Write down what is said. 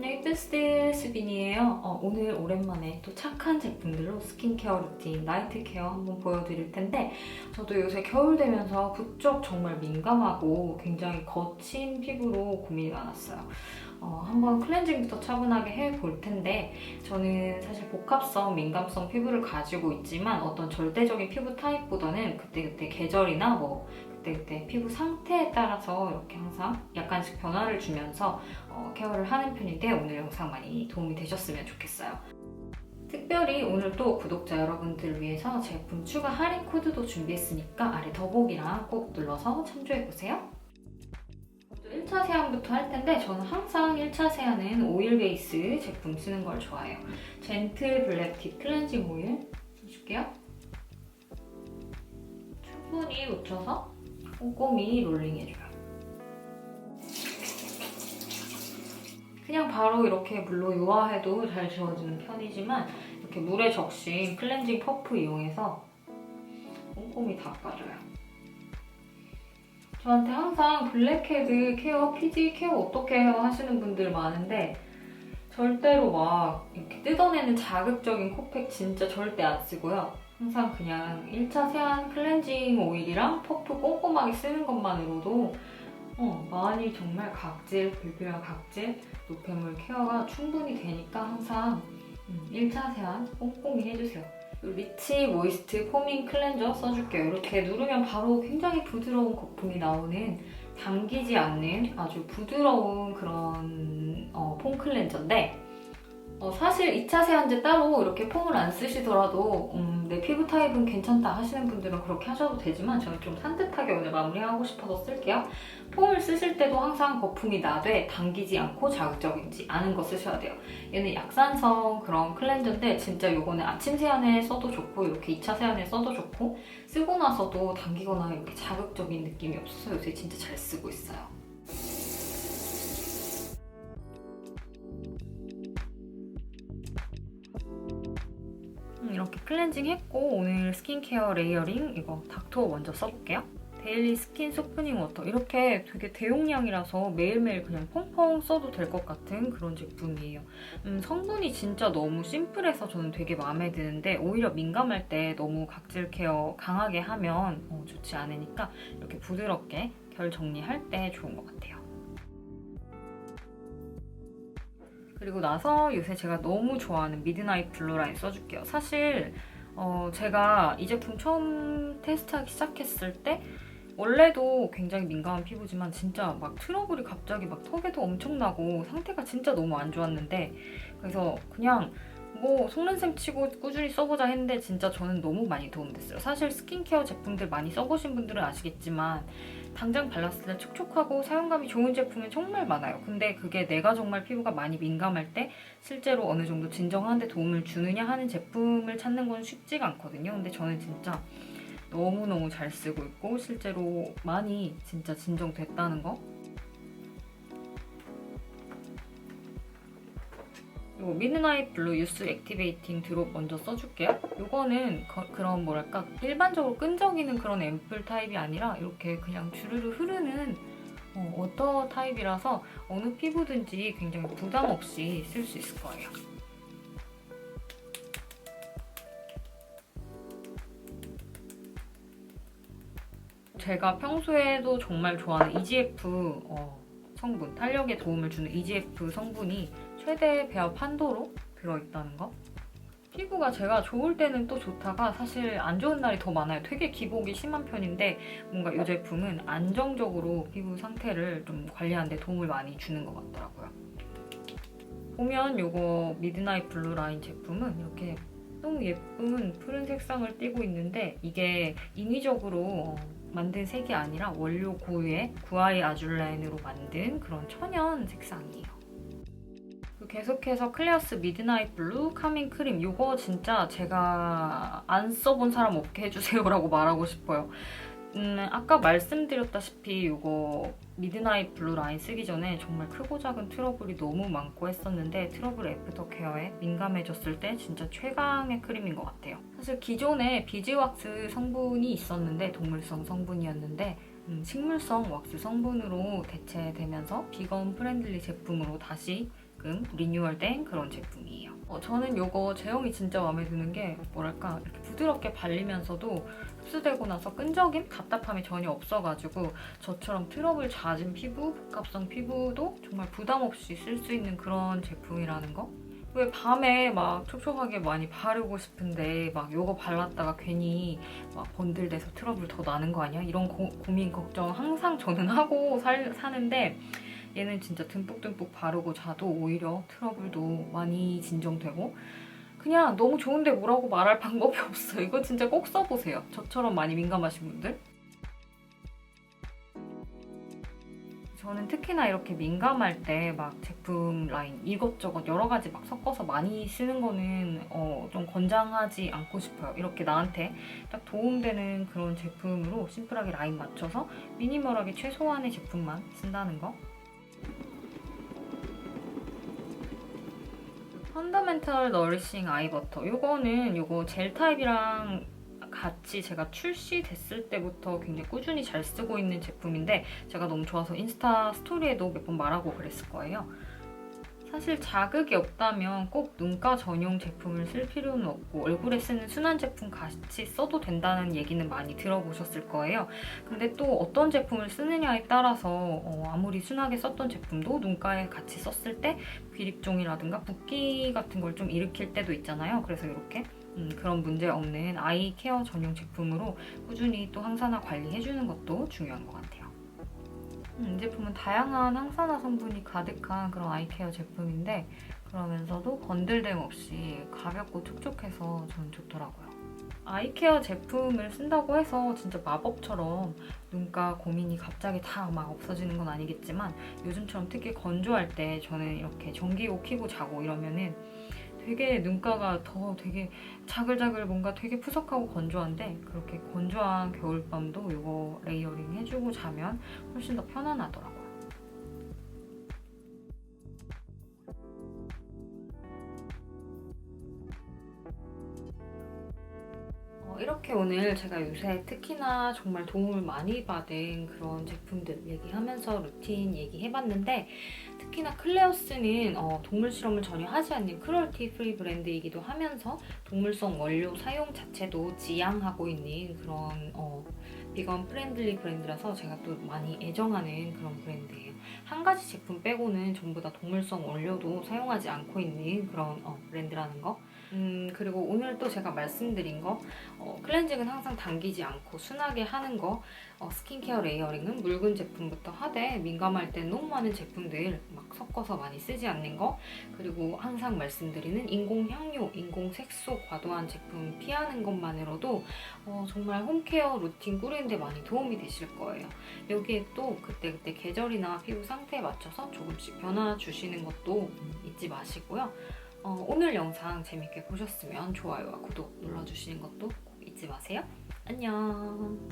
네이트스틸 수빈이에요. 오늘 오랜만에 또 착한 제품들로 스킨케어 루틴, 나이트 케어 한번 보여드릴 텐데 저도 요새 겨울 되면서 부쩍 정말 민감하고 굉장히 거친 피부로 고민이 많았어요. 한번 클렌징부터 차분하게 해볼 텐데 저는 사실 복합성 민감성 피부를 가지고 있지만 어떤 절대적인 피부 타입보다는 그때그때 계절이나 그때 피부 상태에 따라서 이렇게 항상 약간씩 변화를 주면서 케어를 하는 편인데 오늘 영상 많이 도움이 되셨으면 좋겠어요. 특별히 오늘 또 구독자 여러분들 위해서 제품 추가 할인 코드도 준비했으니까 아래 더보기랑 꼭 눌러서 참조해보세요. 먼저 1차 세안부터 할 텐데 저는 항상 1차 세안은 오일 베이스 제품 쓰는 걸 좋아해요. 젠틀 블랙 딥 클렌징 오일 써줄게요. 충분히 묻혀서 꼼꼼히 롤링해줘요. 그냥 바로 이렇게 물로 유화해도 잘 지워지는 편이지만 이렇게 물에 적신 클렌징 퍼프 이용해서 꼼꼼히 닦아줘요. 저한테 항상 블랙헤드 케어, 피지 케어 어떻게 해요 하시는 분들 많은데 절대로 막 이렇게 뜯어내는 자극적인 코팩 진짜 절대 안 쓰고요. 항상 그냥 1차 세안 클렌징 오일이랑 퍼프 꼼꼼하게 쓰는 것만으로도 많이 정말 각질, 불필요한 각질, 노폐물 케어가 충분히 되니까 항상 1차 세안 꼼꼼히 해주세요. 리치 모이스트 포밍 클렌저 써줄게요. 이렇게 누르면 바로 굉장히 부드러운 거품이 나오는 당기지 않는 아주 부드러운 그런 폼 클렌저인데 사실 2차 세안제 따로 이렇게 폼을 안 쓰시더라도 내 피부 타입은 괜찮다 하시는 분들은 그렇게 하셔도 되지만 저는 좀 산뜻하게 오늘 마무리하고 싶어서 쓸게요. 폼을 쓰실 때도 항상 거품이 나되 당기지 않고 자극적이지 않은 거 쓰셔야 돼요. 얘는 약산성 그런 클렌저인데 진짜 이거는 아침 세안에 써도 좋고 이렇게 2차 세안에 써도 좋고 쓰고 나서도 당기거나 이렇게 자극적인 느낌이 없어서 요새 진짜 잘 쓰고 있어요. 이렇게 클렌징 했고 오늘 스킨케어 레이어링 이거 닥토어 먼저 써볼게요. 데일리 스킨 소프닝 워터 이렇게 되게 대용량이라서 매일매일 그냥 펑펑 써도 될 것 같은 그런 제품이에요. 성분이 진짜 너무 심플해서 저는 되게 마음에 드는데 오히려 민감할 때 너무 각질 케어 강하게 하면 좋지 않으니까 이렇게 부드럽게 결 정리할 때 좋은 것 같아요. 그리고 나서 요새 제가 너무 좋아하는 미드나잇 블루 라인 써줄게요. 사실 제가 이 제품 처음 테스트하기 시작했을 때 원래도 굉장히 민감한 피부지만 진짜 막 트러블이 갑자기 막 턱에도 엄청 나고 상태가 진짜 너무 안 좋았는데 그래서 그냥 뭐 속는셈 치고 꾸준히 써보자 했는데 진짜 저는 너무 많이 도움됐어요. 사실 스킨케어 제품들 많이 써보신 분들은 아시겠지만 당장 발랐을 때 촉촉하고 사용감이 좋은 제품은 정말 많아요. 근데 그게 내가 정말 피부가 많이 민감할 때 실제로 어느 정도 진정하는 데 도움을 주느냐 하는 제품을 찾는 건 쉽지가 않거든요. 근데 저는 진짜 너무너무 잘 쓰고 있고 실제로 많이 진짜 진정됐다는 거. 이거 미드나잇 블루 유스 액티베이팅 드롭 먼저 써줄게요. 이거는 그런 뭐랄까 일반적으로 끈적이는 그런 앰플 타입이 아니라 이렇게 그냥 주르르 흐르는 워터 타입이라서 어느 피부든지 굉장히 부담 없이 쓸 수 있을 거예요. 제가 평소에도 정말 좋아하는 EGF 성분, 탄력에 도움을 주는 EGF 성분이 최대 배합 한도로 들어있다는 거. 피부가 제가 좋을 때는 또 좋다가 사실 안 좋은 날이 더 많아요. 되게 기복이 심한 편인데 뭔가 이 제품은 안정적으로 피부 상태를 좀 관리하는 데 도움을 많이 주는 것 같더라고요. 보면 이거 미드나잇 블루 라인 제품은 이렇게 너무 예쁜 푸른 색상을 띠고 있는데 이게 인위적으로 만든 색이 아니라 원료 고유의 구아이 아줄렌으로 만든 그런 천연 색상이에요. 계속해서 클레어스 미드나잇 블루 카밍 크림 이거 진짜 제가 안 써본 사람 없게 해주세요라고 말하고 싶어요. 아까 말씀드렸다시피 이거 미드나잇 블루 라인 쓰기 전에 정말 크고 작은 트러블이 너무 많고 했었는데 트러블 애프터 케어에 민감해졌을 때 진짜 최강의 크림인 것 같아요. 사실 기존에 비즈왁스 성분이 있었는데 동물성 성분이었는데 식물성 왁스 성분으로 대체되면서 비건 프렌들리 제품으로 다시 되게끔 리뉴얼된 그런 제품이에요. 저는 이거 제형이 진짜 마음에 드는 게 뭐랄까 이렇게 부드럽게 발리면서도 흡수되고 나서 끈적임, 답답함이 전혀 없어가지고 저처럼 트러블 잦은 피부, 복합성 피부도 정말 부담 없이 쓸 수 있는 그런 제품이라는 거. 왜 밤에 막 촉촉하게 많이 바르고 싶은데 막 이거 발랐다가 괜히 막 번들돼서 트러블 더 나는 거 아니야? 이런 고민, 걱정 항상 저는 하고 사는데 얘는 진짜 듬뿍듬뿍 바르고 자도 오히려 트러블도 많이 진정되고 그냥 너무 좋은데 뭐라고 말할 방법이 없어요. 이거 진짜 꼭 써보세요. 저처럼 많이 민감하신 분들. 저는 특히나 이렇게 민감할 때 막 제품 라인 이것저것 여러 가지 막 섞어서 많이 쓰는 거는 좀 권장하지 않고 싶어요. 이렇게 나한테 딱 도움되는 그런 제품으로 심플하게 라인 맞춰서 미니멀하게 최소한의 제품만 쓴다는 거. 펀더멘털 너리싱 아이버터. 이거 젤 타입이랑 같이 제가 출시됐을 때부터 굉장히 꾸준히 잘 쓰고 있는 제품인데 제가 너무 좋아서 인스타 스토리에도 몇 번 말하고 그랬을 거예요. 사실 자극이 없다면 꼭 눈가 전용 제품을 쓸 필요는 없고 얼굴에 쓰는 순한 제품 같이 써도 된다는 얘기는 많이 들어보셨을 거예요. 근데 또 어떤 제품을 쓰느냐에 따라서 아무리 순하게 썼던 제품도 눈가에 같이 썼을 때 비립종이라든가 붓기 같은 걸 좀 일으킬 때도 있잖아요. 그래서 이렇게 그런 문제 없는 아이 케어 전용 제품으로 꾸준히 또 항산화 관리해주는 것도 중요한 것 같아요. 이 제품은 다양한 항산화 성분이 가득한 그런 아이케어 제품인데 그러면서도 번들됨 없이 가볍고 촉촉해서 저는 좋더라고요. 아이케어 제품을 쓴다고 해서 진짜 마법처럼 눈가 고민이 갑자기 다 막 없어지는 건 아니겠지만 요즘처럼 특히 건조할 때 저는 이렇게 전기요 켜고 자고 이러면은 되게 눈가가 더 되게 자글자글 뭔가 되게 푸석하고 건조한데 그렇게 건조한 겨울밤도 이거 레이어링 해주고 자면 훨씬 더 편안하더라고요. 이렇게 오늘 제가 요새 특히나 정말 도움을 많이 받은 그런 제품들 얘기하면서 루틴 얘기해봤는데 특히나 클레어스는 동물 실험을 전혀 하지 않는 크루얼티 프리 브랜드이기도 하면서 동물성 원료 사용 자체도 지양하고 있는 그런 비건 프렌들리 브랜드라서 제가 또 많이 애정하는 그런 브랜드예요. 한 가지 제품 빼고는 전부 다 동물성 원료도 사용하지 않고 있는 그런 브랜드라는 거. 그리고 오늘 또 제가 말씀드린 거 클렌징은 항상 당기지 않고 순하게 하는 거, 스킨케어 레이어링은 묽은 제품부터 하되 민감할 땐 너무 많은 제품들 막 섞어서 많이 쓰지 않는 거, 그리고 항상 말씀드리는 인공 향료, 인공 색소 과도한 제품 피하는 것만으로도 정말 홈케어 루틴 꾸리는데 많이 도움이 되실 거예요. 여기에 또 그때그때 계절이나 피부 상태에 맞춰서 조금씩 변화 주시는 것도 잊지 마시고요. 오늘 영상 재밌게 보셨으면 좋아요와 구독 눌러주시는 것도 꼭 잊지 마세요. 안녕.